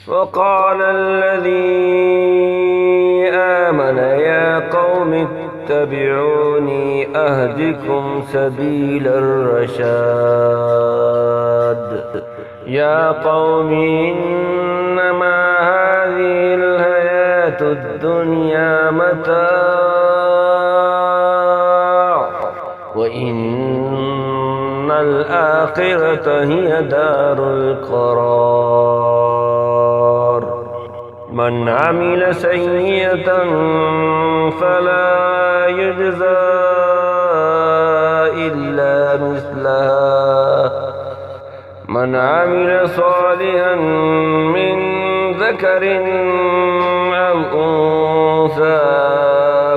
وقال الذي آمن يا قوم اتبعوني أهدكم سبيل الرشاد يا قوم إنما هذه الحياة الدنيا متاع وإن الآخرة هي دار القرار من عمل سيئة فلا يجزى إلا مثلها من عمل صالحا من ذكر أو أنثى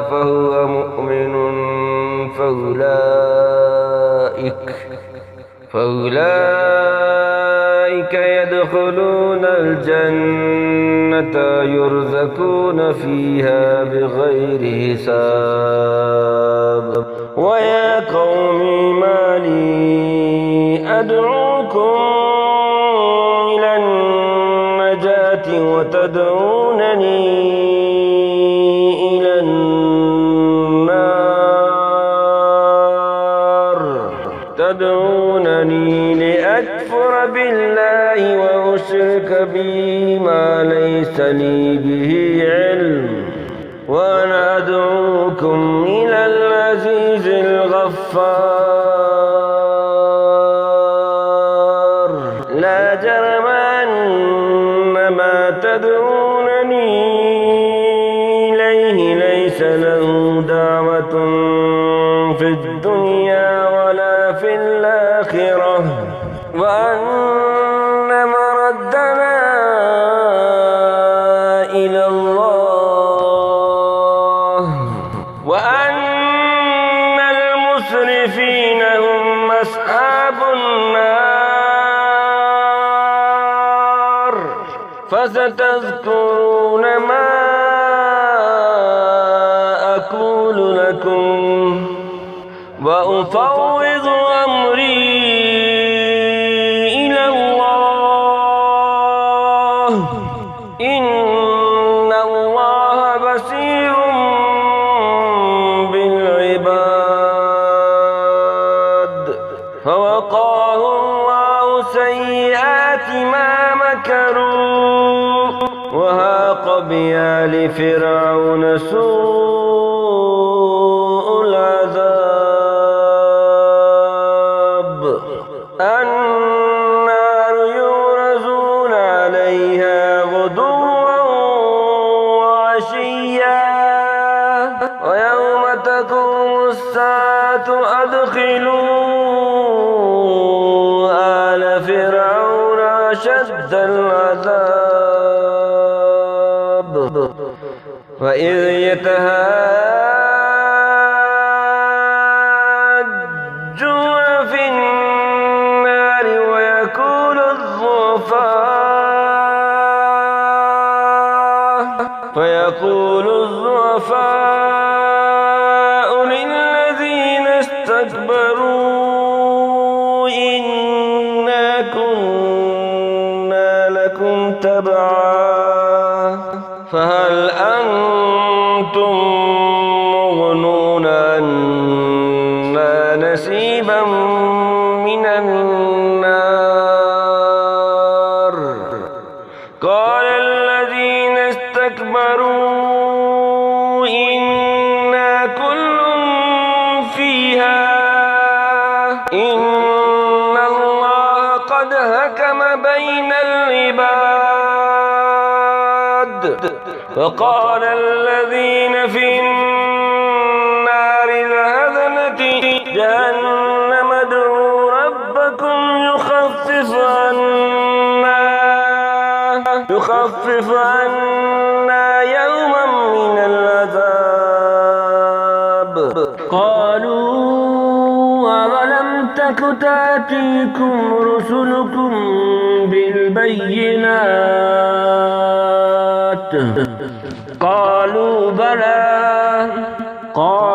فهو مؤمن فأولئك يدخلون الجنة يرزقون فيها بغير حساب ويا قوم ما لي أدعوكم إلى النجاة وتدعونني إلى النار تدعونني لأكفر بالله وأشرك به ما ليس لي به علم وأنا أدعوكم إلى العزيز الغفار لا جرم أن ما تدعونني إليه ليس له دعوة في الدنيا ولا في الآخرة وأن مردنا إلى الله وأن المسرفين هم أصحاب النار فستذكرون ما أقول لكم وأفوض أمري إلى الله إن الله بصير بالعباد فوقاه الله سيئات ما مكروا وهاق بآل فرعون سوء العذاب النار يعرضون عليها غدوا وعشيا ويوم تقوم الساعة أدخلوا آل فرعون أشد العذاب وإذ يتهاجون في النار ويقول الضعفاء للذين استكبروا إنا كنا لكم تبعا فهل أنتم مغنون عنا نصيبا من النار قال الذين استكبروا إنا كل فيها إن الله قد حكم بين العباد وقال الذين في النار لهذنة جهنم ادعوا ربكم يخفف عنا يوما من العذاب قالوا أولم تك تأتيكم رسلكم بالبينات قالوا بلى قال